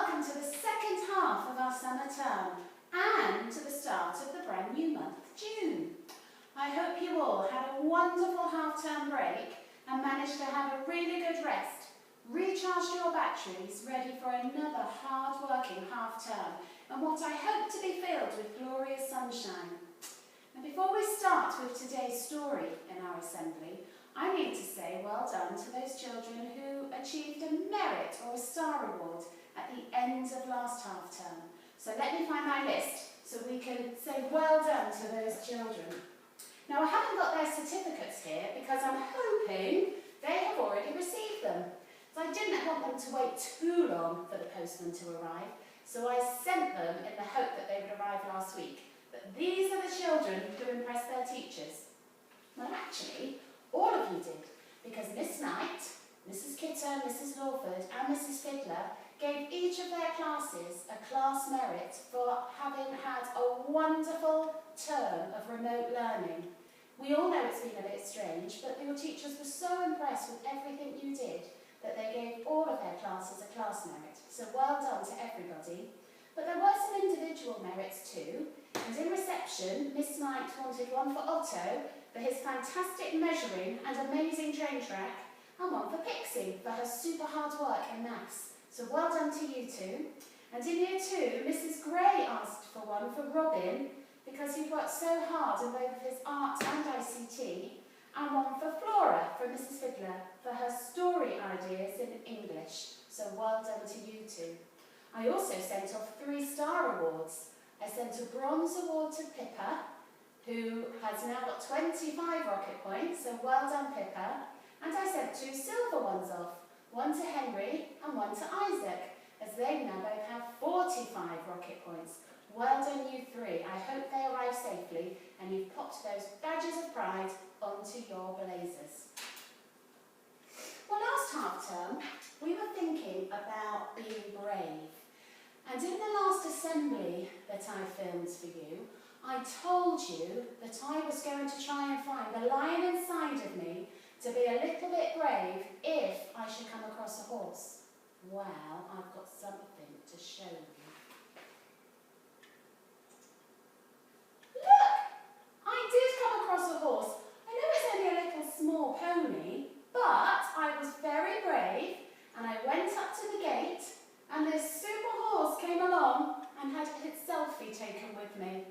welcome to the second half of our summer term and to the start of the brand new month, June. I hope you all had a wonderful half-term break and managed to have a really good rest, recharged your batteries, ready for another hard-working half-term and what I hope to be filled with glorious sunshine. And before we start with today's story in our assembly, I need to say well done to those children who achieved a merit or a star award at the end of last half-term. So let me find my list so we can say well done to those children. Now I haven't got their certificates here because I'm hoping they have already received them. So I didn't want them to wait too long for the postman to arrive, so I sent them in the hope that they would arrive last week. But these are the children who impressed their teachers. Well, actually, all of you did, because Miss Knight, Mrs. Kitten, Mrs. Lawford and Mrs. Fiddler gave each of their classes a class merit for having had a wonderful term of remote learning. We all know it's been a bit strange, but your teachers were so impressed with everything you did that they gave all of their classes a class merit. So well done to everybody. But there were some individual merits too, and in reception, Miss Knight wanted one for Otto for his fantastic measuring and amazing train track, and one for Pixie for her super hard work in maths. So well done to you two. And in year 2, Mrs. Gray asked for one for Robin because he'd worked so hard in both of his art and ICT, and one for Flora from Mrs. Fiddler for her story ideas in English. So well done to you two. I also sent off 3 star awards. I sent a bronze award to Pippa, who has now got 25 rocket points, so well done Pippa. And I sent 2 silver ones off, one to Henry and one to Isaac, as they now both have 45 rocket points. Well done you 3. I hope they arrive safely and you've popped those badges of pride onto your blazers. Well, last half term, we were thinking about being brave. And in the last assembly that I filmed for you, I told you that I was going to try and find the lion inside of me to be a little bit brave if I should come across a horse. Well, I've got something to show you. Look! I did come across a horse. I know it's only a little small pony, but I was very brave and I went up to the gate and this super horse came along and had its selfie taken with me.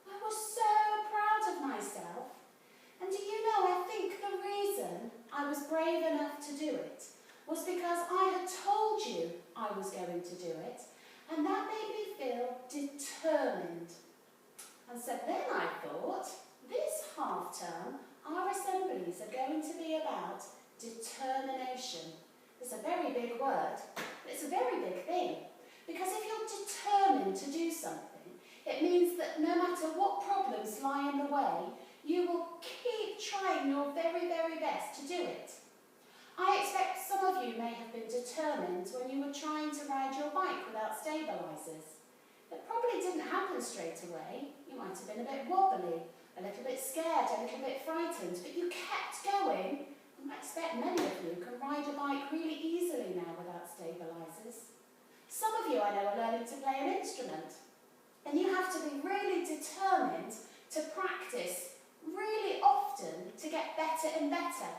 I was so proud of myself. And do you know, I think the reason I was brave enough to do it was because I had told you I was going to do it, and that made me feel determined. And so then I thought, this half term, our assemblies are going to be about determination. It's a very big word, but it's a very big thing. Because if you're determined to do something, it means that no matter what problems lie in the way, you will keep trying your very, very best to do it. I expect some of you may have been determined when you were trying to ride your bike without stabilisers. It probably didn't happen straight away. You might have been a bit wobbly, a little bit scared, a little bit frightened, but you kept going. I expect many of you can ride a bike really easily now without stabilisers. Some of you I know are learning to play an instrument, and you have to be really determined to practice really often to get better and better.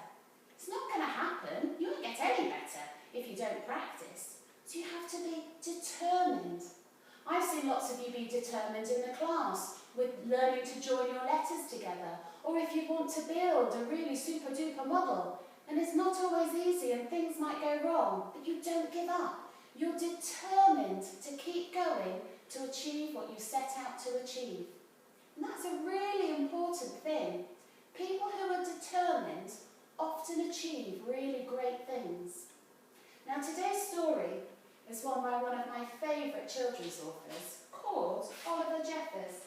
It's not going to happen. You won't get any better if you don't practice. So you have to be determined. I've seen lots of you be determined in the class with learning to join your letters together, or if you want to build a really super duper model. And it's not always easy and things might go wrong, but you don't give up. You're determined to keep going to achieve what you set out to achieve. And that's a really important thing. People who are determined often achieve really great things. Now today's story is one by one of my favourite children's authors called Oliver Jeffers.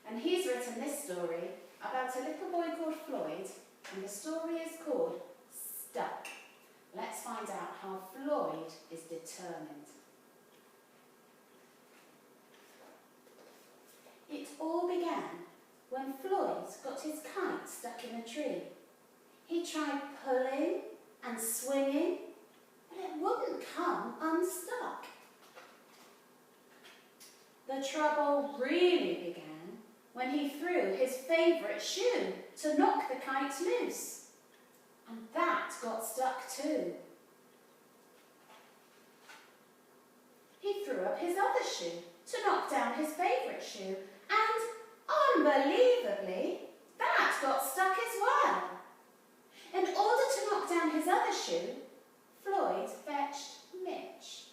And he's written this story about a little boy called Floyd, and the story is called Stuck. Let's find out how Floyd is determined. It all began when Floyd got his kite stuck in a tree. He tried pulling and swinging, but it wouldn't come unstuck. The trouble really began when he threw his favourite shoe to knock the kite loose. And that got stuck too. He threw up his other shoe to knock down his favourite shoe, and unbelievably, that got stuck as well. In order to knock down his other shoe, Floyd fetched Mitch.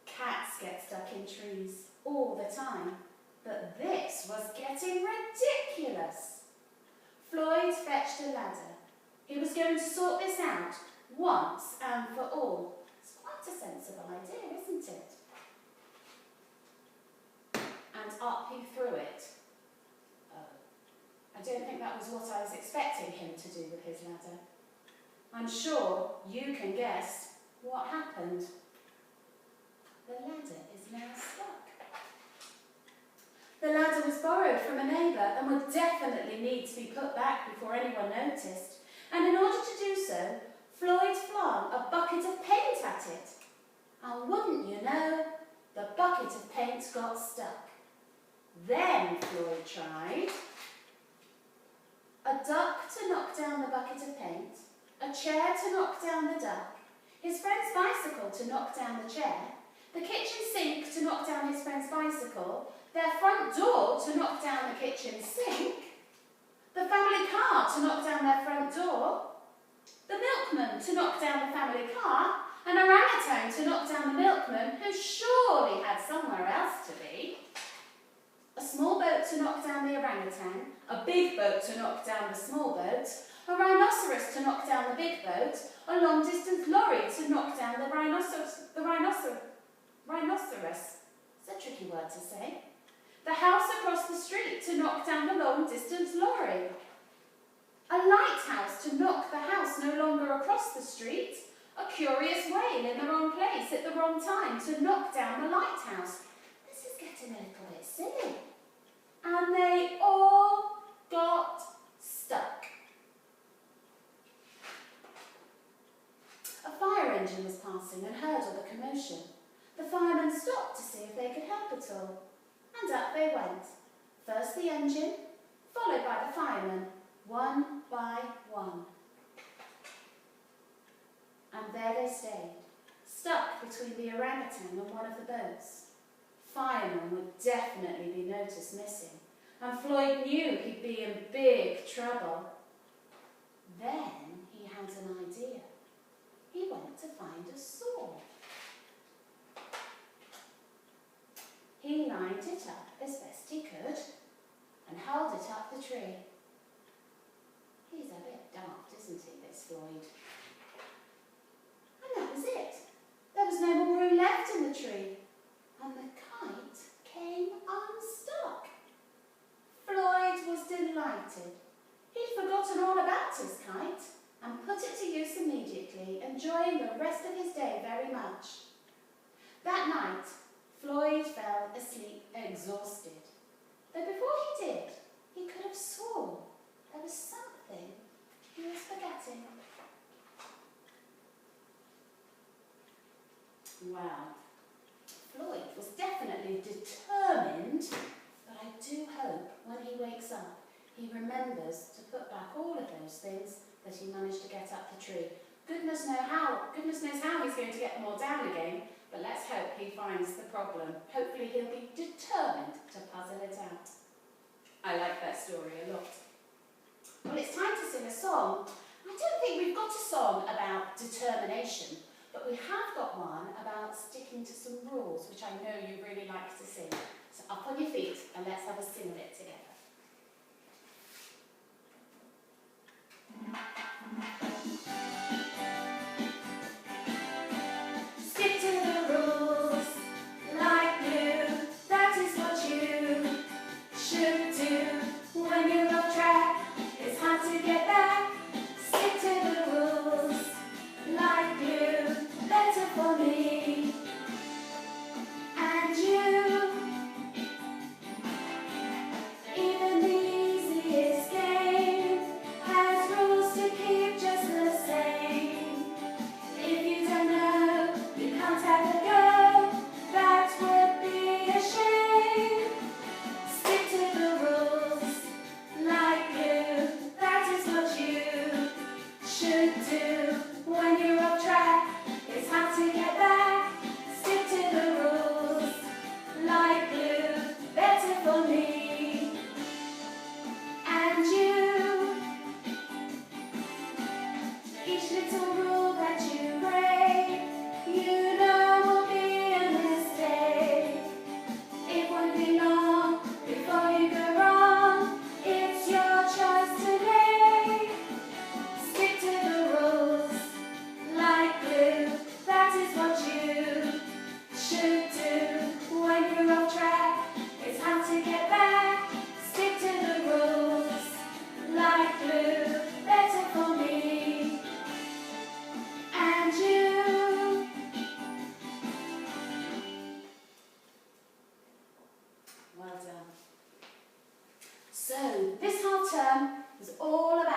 Cats get stuck in trees all the time, but this was getting ridiculous. Floyd fetched a ladder. He was going to sort this out once and for all. It's quite a sensible idea, isn't it? And up he threw it. I don't think that was what I was expecting him to do with his ladder. I'm sure you can guess what happened. The ladder is now stuck. The ladder was borrowed from a neighbour and would definitely need to be put back before anyone noticed. And in order to do so, Floyd flung a bucket of paint at it. And wouldn't you know, the bucket of paint got stuck. Then Floyd tried a duck to knock down the bucket of paint, a chair to knock down the duck, his friend's bicycle to knock down the chair, the kitchen sink to knock down his friend's bicycle, their front door to knock down the kitchen sink, the family car to knock down their front door, the milkman to knock down the family car, an orangutan to knock down the milkman, who surely had somewhere else to be, a small boat to knock down the orangutan, a big boat to knock down the small boat, a rhinoceros to knock down the big boat, a long-distance lorry to knock down the rhinoceros. It's a tricky word to say. The house across the street to knock down the long-distance lorry. A lighthouse to knock the house no longer across the street. A curious whale in the wrong place at the wrong time to knock down the lighthouse. This is getting a little bit silly. And they all got stuck. A fire engine was passing and heard all the commotion. The firemen stopped to see if they could help at all. And up they went. First the engine, followed by the firemen, one by one. And there they stayed, stuck between the orangutan and one of the boats. Firemen would definitely be noticed missing, and Floyd knew he'd be in big trouble. Then he had an idea. He went to find a saw. He lined it up as best he could and held it up the tree. He's a bit daft, isn't he, this Floyd? And that was it. There was no more room left in the tree, and the kite came unstuck. Floyd was delighted. He'd forgotten all about his kite and put it to use immediately, enjoying the rest of his day very much. That night, Floyd fell asleep exhausted. Though before he did, he could have sworn there was something he was forgetting. Wow. Floyd was definitely determined, but I do hope when he wakes up, he remembers to put back all of those things that he managed to get up the tree. Goodness knows how he's going to get them all down again, but let's hope he finds the problem. Hopefully he'll be determined to puzzle it out. I like that story a lot. Well, it's time to sing a song. I don't think we've got a song about determination, but we have got one about sticking to some rules, which I know you really like to sing. So up on your feet and let's have a sing of it together. Stick to the rules like glue. That is what you should do. When you're off track, it's hard to get back. Stick to the rules like glue. Better for me and you.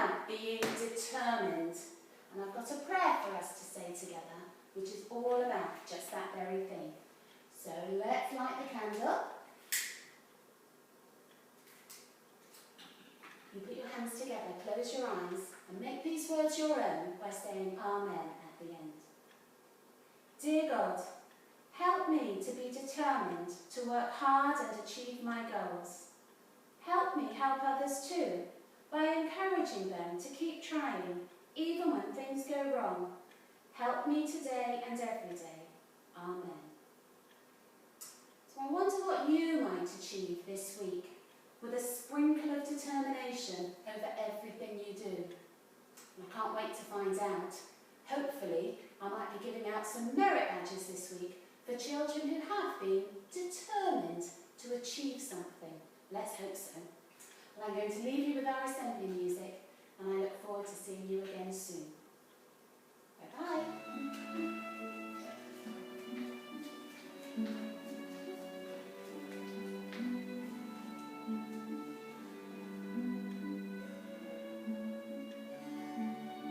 about being determined. And I've got a prayer for us to say together, which is all about just that very thing. So let's light the candle. You put your hands together, close your eyes, and make these words your own by saying Amen at the end. Dear God, help me to be determined to work hard and achieve my goals. Help me help others too, by encouraging them to keep trying, even when things go wrong. Help me today and every day. Amen. So I wonder what you might achieve this week with a sprinkle of determination over everything you do. And I can't wait to find out. Hopefully, I might be giving out some merit badges this week for children who have been determined to achieve something. Let's hope so. Well, I'm going to leave you with our assembly music, and I look forward to seeing you again soon. Bye-bye.